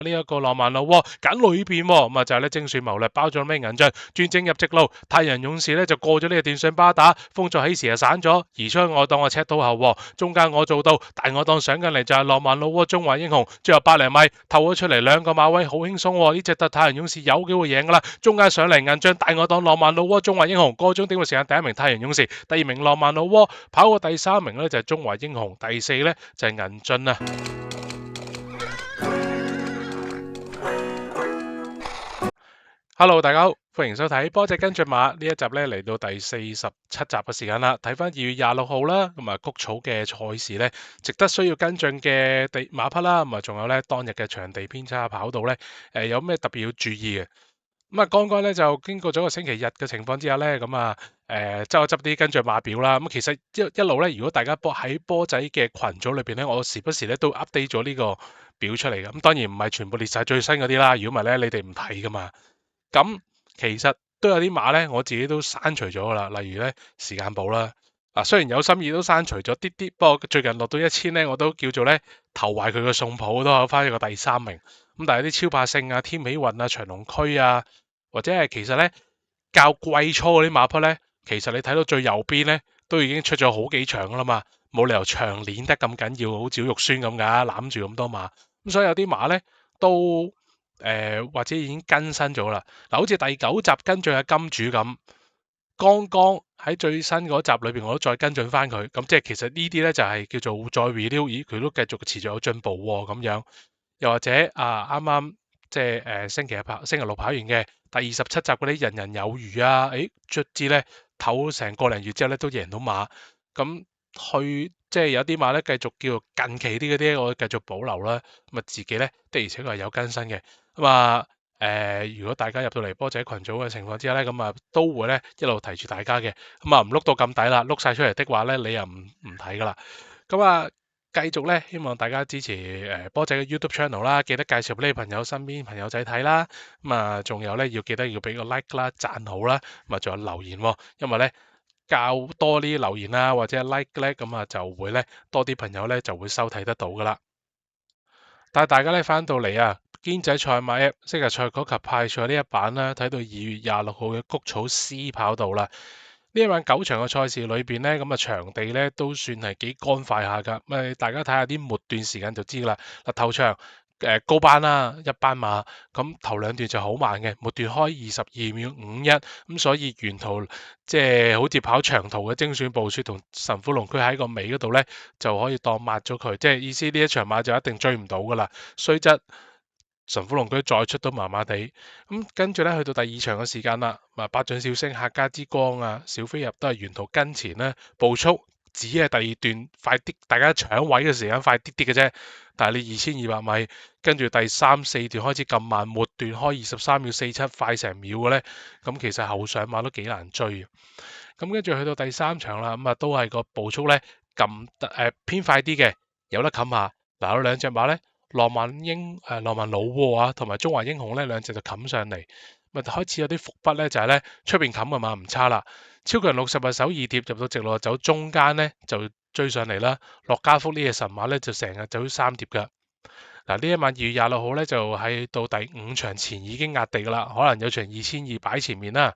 呢一個浪漫路喎，揀裏邊喎，咁啊就係咧精選謀略，包咗咩銀將，轉正入直路，太陽勇士咧就過咗呢個電信巴打，風再起時就散咗，移出去外檔啊赤到後喎，中間我做到，大外檔上緊嚟就係浪漫路喎，中華英雄，最後100米透咗出嚟兩個馬位好輕鬆喎，呢隻太陽勇士有機會贏噶啦，中間上嚟銀將大外檔浪漫路喎，中華英雄個終點嘅時間第一名太陽勇士，第二名浪漫路喎，跑過第三名咧就係中華英雄，第四咧就係銀進啊。Hello，大家好，歡迎收睇波隻跟進馬呢一集咧，嚟到第47集嘅時間啦。睇翻2月26號啦，咁啊谷草嘅賽事咧，值得需要跟進嘅馬匹啦，咁啊仲有咧當日嘅場地偏差跑道咧，有咩特別要注意嘅？咁啊，剛剛咧就經過咗個星期日嘅情況之下咧，咁啊執一執啲跟進馬表啦。咁其實一路咧，如果大家喺波仔嘅群組裏邊咧，我時不時咧都 update 咗呢個表出嚟嘅。咁當然唔係全部列晒最新嗰啲啦，如果唔係咧，你哋唔睇噶嘛。咁其實都有啲馬咧，我自己都刪除咗噶啦，例如咧時間寶啦。雖然有心意都刪除咗啲啲，不過最近落到1000咧，我都叫做咧投懷佢個送抱，都有翻一個第三名。咁但係啲超霸勝啊、天喜運啊、長隆區啊，或者係其實咧較季初嗰啲馬匹咧，其實你睇到最右邊咧，都已經出咗好幾場噶啦嘛，冇理由長練得咁緊要，好似肉酸咁噶，攬住咁多馬。咁所以有啲馬咧都或者已經更新咗啦。嗱，好似第9集跟進嘅金主咁，剛剛喺最新嗰集裏邊，我都再跟進翻佢。咁即係其實呢啲咧就係叫做再 review，咦，佢都繼續持續有進步喎咁樣。又或者啱啱即係星期六跑完嘅第27集嗰啲人人有餘啊，卒之咧唞成個零月之後咧都贏到馬。咁即係有啲馬咧繼續叫做近期啲嗰啲，我繼續保留啦。咁啊自己咧的而且確係有更新嘅。咁啊如果大家入到嚟波仔群組嘅情況之下咧，咁啊都會咧一路提住大家嘅。咁啊唔碌到咁底啦，碌晒出嚟的話咧，你又唔睇噶啦。咁啊繼續咧，希望大家支持波仔嘅 YouTube channel 啦，記得介紹俾你朋友身邊朋友仔睇啦。咁啊仲有咧要記得要俾個 like 啦、讚好啦，咁啊仲有留言喎，因為咧較多啲留言啦或者 like 咧，咁啊就會咧多啲朋友咧就會收睇得到噶啦。但係大家咧翻到嚟啊，堅仔賽馬 app 昔日賽果及派賽呢一版啦，睇到2月26號嘅谷草 C 跑道啦。呢一晚9場嘅賽事裏邊咧，咁啊場地咧都算係幾乾快下㗎。咁大家睇下啲末段時間就知啦。嗱，頭場高班啦，一班馬，咁頭兩段就好慢嘅，末段開22秒51，咁所以沿途即係好似跑長途嘅精選步雪同神虎龍區喺個尾嗰度咧，就可以當抹咗佢，即係意思呢一場馬就一定追唔到㗎啦。雖則神虎龍區再出都麻麻地，咁跟住咧去到第二場嘅時間啦，百將笑聲、客家之光啊、小飛俠都係沿途跟前咧，步速只係第二段快啲，大家搶位嘅時間快啲啲嘅啫。但係你2200米，跟住第3、4段開始咁慢，末段開23秒47，快成秒嘅咧，咁其實後上馬都幾難追。咁跟住去到第三場啦，咁啊都係個步速咧偏快啲嘅，有得冚下。嗱，有兩隻馬咧。浪漫老窩啊，同埋中華英雄咧兩隻就冚上嚟，咪開始有啲伏筆咧，就係咧出邊冚嘅馬唔差啦，超強60日手二碟入到直路走中間咧就追上嚟啦，樂家福呢隻神馬咧就成日走三碟噶。嗱，呢一晚2月26號咧就喺到第5場前已經壓地噶啦，可能有場2200擺前面啦。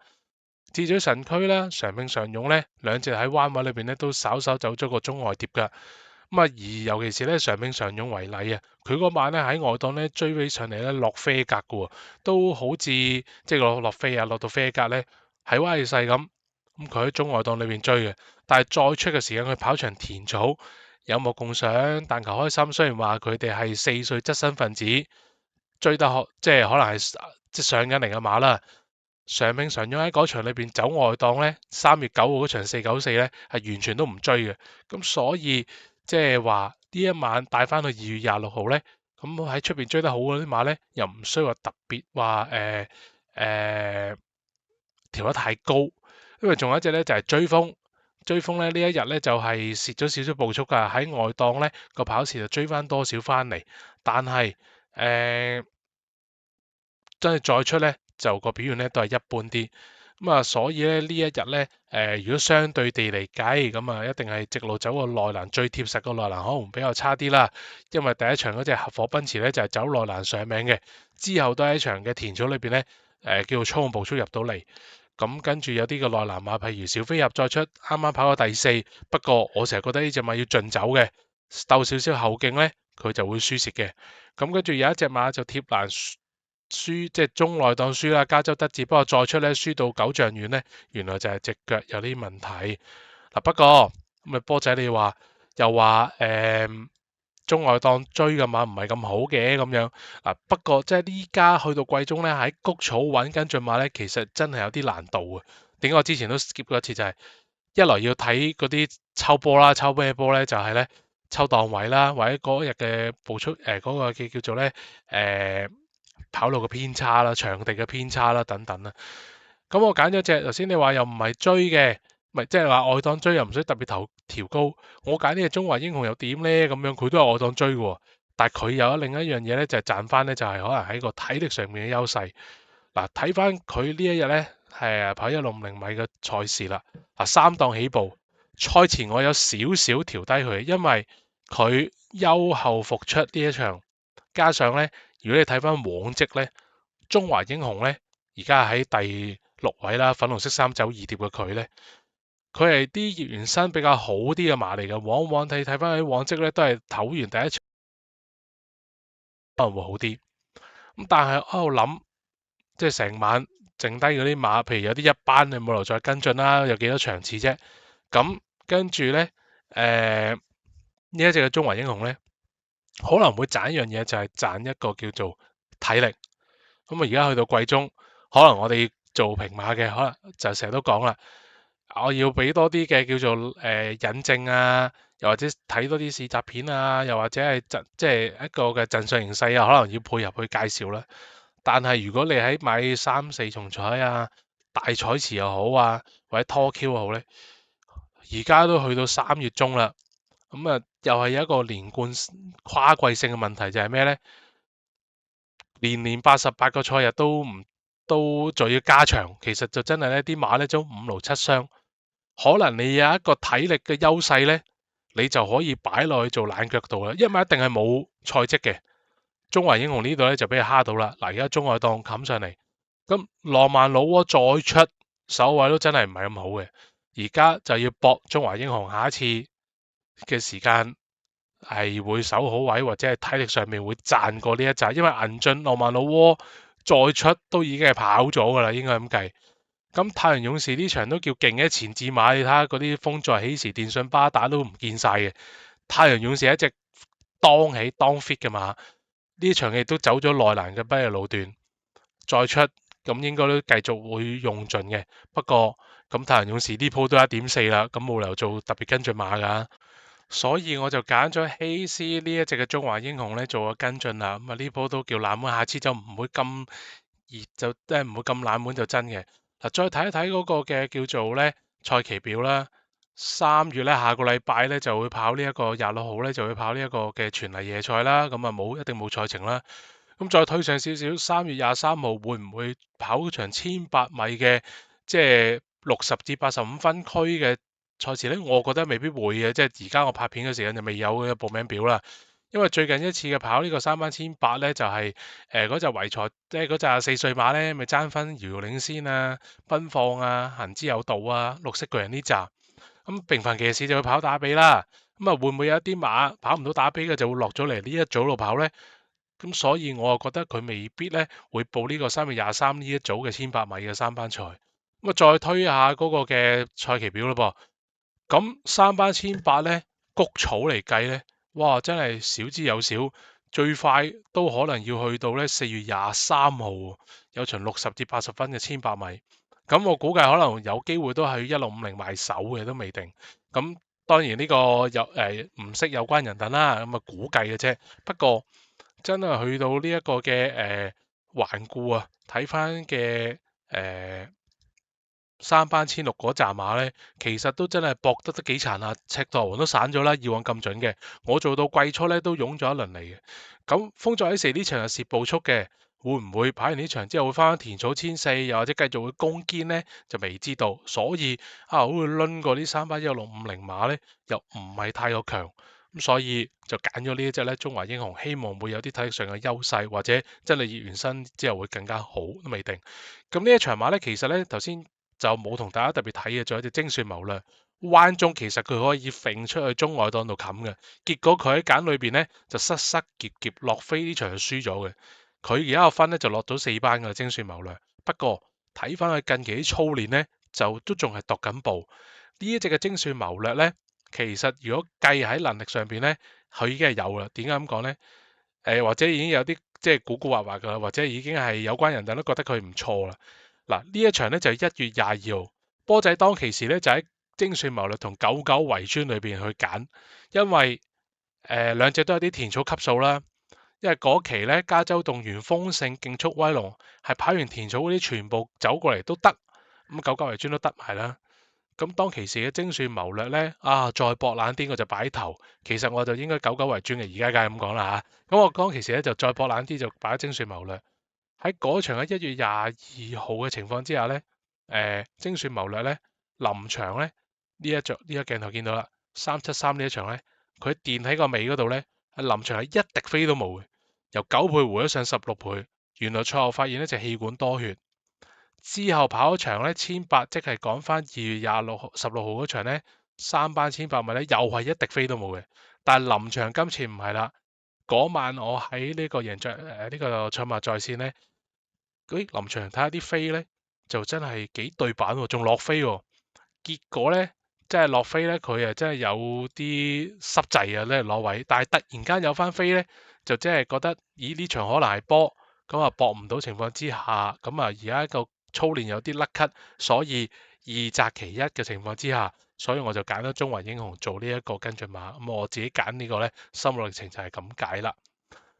智嘴神區啦、常兵常勇咧兩隻喺彎位裏邊咧都稍稍走咗個中外碟噶。咁啊，而尤其是咧常兵常勇為例啊，佢嗰晚咧喺外檔咧追起上嚟咧落飛格嘅喎，都好似即係落飛啊，落到飛格咧係威勢咁。咁佢喺中外檔裏邊追嘅，但係再出嘅時間佢跑場田草有目共賞，但求開心。雖然話佢哋係4歲側身分子，追得即係可能係即係上緊嚟嘅馬啦。常兵常勇喺嗰場裏邊走外檔咧，3月9號嗰場494咧係完全都唔追嘅，咁所以。即係話呢一晚帶翻去2月26號咧，咁喺出邊追得好嗰啲馬咧，又唔需要話特別話調得太高，因為仲有一隻咧就係追風，追風咧呢一日咧就係蝕咗少少步速㗎，喺外檔咧個跑時就追翻多少翻嚟，但係真係再出咧就個表現咧都係一般啲。所以咧呢一日咧，如果相對地嚟計，咁啊一定係直路走個內欄最貼實個內欄，可能比較差啲啦。因為第一場嗰隻合夥奔馳咧就係走內欄上名嘅，之後都喺場嘅田草裏邊咧，叫做操控步速入到嚟。咁跟住有啲嘅內欄馬，譬如小飛俠再出，啱啱跑過第四。不過我成日覺得呢隻馬要盡走嘅，鬥少少後勁咧，佢就會輸蝕嘅。咁跟住有一隻馬就貼欄輸，即係中內檔輸啦，加州德志。不過再出咧，輸到九丈遠咧，原來就係隻腳有啲問題。嗱，不過咁啊，波仔你話又話中外檔追嘅馬唔係咁好嘅咁樣。嗱，不過即係呢家去到季中咧，喺谷草揾跟進馬咧，其實真係有啲難度啊。點解我之前都 skip 過一次，就係一來要睇嗰啲抽波啦，抽咩波咧？就係咧抽檔位啦，或者嗰日嘅步速嗰個叫做咧跑路嘅偏差啦，場地嘅偏差啦等等啦。咁我揀咗隻頭先你話又唔係追嘅，唔係即係話外檔追又唔使特別調高。我揀呢隻中華英雄又點呢？咁樣佢都係外檔追嘅，但係佢有另一樣嘢咧，就係賺翻咧，就係可能喺個體力上面嘅優勢。嗱，睇翻佢呢一日咧係跑160米嘅賽事啦。嗱，三檔起步，賽前我有少少調低佢，因為佢休後復出呢一場，加上咧如果你睇翻往績咧，中華英雄咧而家喺第6位啦，粉紅色衫走二碟嘅佢咧，佢係啲葉原身比較好啲嘅馬嚟嘅，往往睇翻喺往績咧都係唞完第一場可能會好啲。咁但係我喺度諗，即係成晚剩低嗰啲馬，譬如有啲一班你冇留再跟進啦，有幾多場次啫？咁跟住咧，呢一隻嘅中華英雄咧，可能會賺一樣嘢，就係賺一個叫做體力。咁啊，而家去到季中，可能我哋做平馬嘅，可能就成日都講啦，我要俾多啲嘅叫做引證啊，又或者睇多啲試集片啊，又或者係即係一個嘅陣上形勢啊，可能要配合去介紹啦。但係如果你喺買3、4重彩啊、大彩池又好啊，或者拖 Q 又好咧，而家都去到3月中啦，咁啊又係有一個連貫跨季性嘅問題，就係咩咧？年年88個賽日都仲要加長，其實就真係呢啲馬咧都5勞7傷，可能你有一個體力嘅優勢咧，你就可以擺落去做冷腳度啦，因為一定係冇賽績嘅。中華英雄呢度咧就俾佢蝦到啦。嗱，而家中外檔冚上嚟，咁浪漫老窩再出首位都真係唔係咁好嘅。而家就要搏中華英雄下一次嘅時間係會守好位，或者係體力上面會賺過呢一紮，因為銀進浪漫老窩再出都已經係跑咗噶啦，應該咁計。咁太陽勇士呢場都叫勁嘅前置馬，你睇下嗰啲風再起時電信巴打都唔見晒嘅。太陽勇士係一隻當起當 fit 嘅馬，呢場亦都走咗內欄嘅不利路段，再出咁應該都繼續會用盡嘅。不過咁太陽勇士呢鋪都1.4啦，咁冇理由做特別跟進馬噶，所以我就揀咗希斯呢一隻嘅中華英雄咧做個跟進啦。咁啊呢鋪都叫冷門，下次就唔會咁熱，就即係唔會咁冷門就真嘅。嗱，再睇一睇嗰個嘅叫做咧賽期表啦。3月咧下個禮拜咧就會跑呢一個26號咧就會跑呢一個嘅全泥夜賽啦。咁啊一定冇賽程啦。咁再推上少少，3月23號會唔會跑場1800米嘅，即係60至85分區嘅賽事呢？我覺得未必會嘅，即係而家我拍片嘅時間就未有嘅報名表啦。因為最近一次嘅跑呢個3班1800呢，就係嗰隻圍財，即係嗰隻4歲馬呢，咪爭分遙遙領先啊、奔放啊、行之有道啊、綠色巨人呢扎。咁平凡騎士就會跑打比啦。咁啊會唔會有一啲馬跑唔到打比嘅就會落咗嚟呢一組度跑呢？咁所以我又覺得佢未必咧會報呢個3月23呢一組嘅1800米嘅3班賽。咁啊再推下嗰個嘅賽期表咯噃。咁3班1800咧谷草嚟計咧，哇真係少之又少，最快都可能要去到咧4月23號，有場60至80分嘅1800米。咁我估計可能有機會都係1650賣手嘅都未定。咁當然呢個唔識有關人等啦，咁啊估計嘅啫。不過真係去到呢一個嘅環顧啊，睇翻嘅3班1600嗰扎馬呢，其實都真係搏得幾殘啊！赤道王都散咗啦，以往咁準嘅，我做到季初呢都湧咗一輪嚟嘅。咁風再起時呢場係蝕步速嘅，會唔會跑完呢場之後會翻田草千四，又或者繼續會攻堅呢？就未知道。所以好似掄過呢3班1650碼呢，又唔係太過強。咁所以就揀咗呢一隻咧，中華英雄，希望會有啲體力上嘅優勢，或者真係熱完身之後會更加好都未定。咁呢一場馬咧，其實咧頭先就冇同大家特別睇嘅，仲有隻精算謀略彎中，其實佢可以揈出去中外檔度冚嘅，結果佢喺揀裏邊咧就失失劫劫落飛呢場就輸咗嘅。佢而家個分咧就落到4班嘅精算謀略，不過睇翻佢近期啲操練咧就都仲係踱緊步。呢一隻嘅精算謀略咧。其實如果計喺能力上邊咧，佢已經係有啦。點解咁講咧？或者已經有啲即係古古惑惑噶啦，或者已經係有關人等都覺得佢唔錯啦。嗱，呢一場咧就係1月22號，波仔當其時咧就喺精算謀略同99圍村裏邊去揀，因為兩隻都有啲田草級數啦。因為嗰期咧加州動員豐盛競速威龍係跑完田草嗰啲全部走過嚟都得，咁99圍村都得埋啦。咁當其時嘅精算謀略呢，再搏冷啲我就擺頭，其實我就應該99為尊嘅，而家梗係咁講啦嚇。咁我當其時咧就再搏冷啲就擺精算謀略。喺嗰場喺1月22號嘅情況之下呢，精算謀略呢，臨場呢，呢一鏡頭見到啦，373呢一場呢，佢墊喺個尾嗰度呢，臨場係一滴飛都冇嘅，由9倍回咗上16倍，原來賽後發現呢就氣管多血。之後跑場咧1800，即係講翻2月16號嗰場咧，3班1800米咧又係一滴飛都冇嘅。但係臨場今次唔係啦，嗰晚我喺呢個贏在呢個賽馬在線咧，嗰啲臨場睇下啲飛咧就真係幾對版喎，仲落飛喎。結果咧即係落飛咧，佢啊真係有啲濕滯啊咧攞位，但係突然間有翻飛咧，就真係覺得咦呢場可能係波，咁啊搏唔到情況之下，咁啊而家個操練有啲甩咳，所以二擇其一嘅情況之下，所以我就揀咗中華英雄做呢一個跟進馬。咁我自己揀呢個呢，心路歷程就係咁解啦。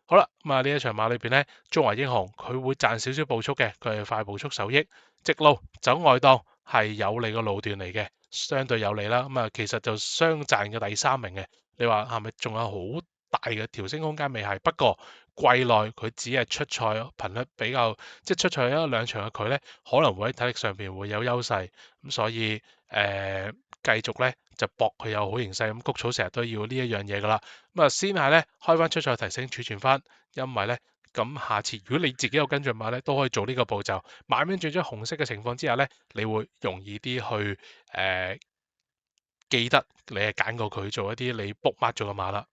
好啦，咁啊呢一場馬裏邊呢，中華英雄佢會賺少少步速嘅，佢係快步速首益，直路走外檔係有利個路段嚟嘅，相對有利啦。咁啊其實就雙賺嘅第3名嘅，你話係咪仲有好大嘅調升空間？未係，不過季內佢只係出賽頻率比較，即係出賽1-2場嘅佢呢，可能會喺體力上邊會有優勢，咁所以繼續呢就搏佢有好形勢，咁谷草成日都要呢一樣嘢噶啦，咁啊先係呢，開翻出賽提醒儲存翻，因為呢，咁下次如果你自己有跟進馬呢，都可以做呢個步驟，慢慢轉咗紅色嘅情況之下呢，你會容易啲去記得你係揀過佢做一啲你 book mark 咗嘅馬啦。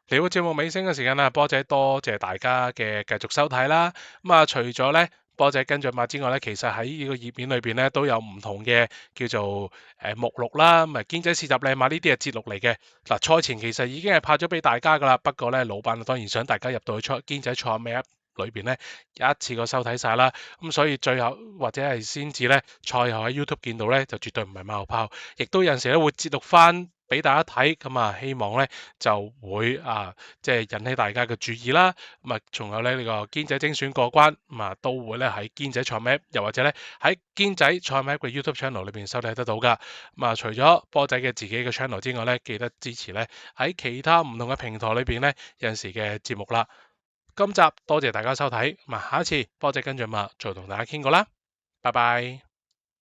嚟到節目尾聲嘅時間啦，波仔多謝大家嘅繼續收睇啦。咁啊，除咗咧波仔跟進馬之外咧，其實喺呢個頁面裏邊咧都有唔同嘅叫做目錄啦。咁啊，堅仔試集靚馬呢啲係節錄嚟嘅。嗱，賽前其實已經係拍咗俾大家噶啦。不過咧，老闆當然想大家入到去堅仔賽咩裏邊咧一次過收睇晒啦。咁所以最後或者係先至咧賽後喺 YouTube 見到咧，就絕對唔係馬後炮，亦都有陣時咧會節錄翻俾大家睇，咁啊希望咧就會即係引起大家嘅注意啦。咁啊，仲有咧呢個堅仔精選過關，咁啊都會咧喺堅仔賽 map，又或者咧喺堅仔賽 map 嘅 YouTube channel 裏邊收睇得到噶。咁啊，除咗波仔嘅自己嘅 channel 之外咧，記得支持咧喺其他唔同嘅平台裏邊咧有陣時嘅節目啦。今集多謝大家收睇，咁啊下一次波仔跟進馬再同大家傾過啦，拜拜。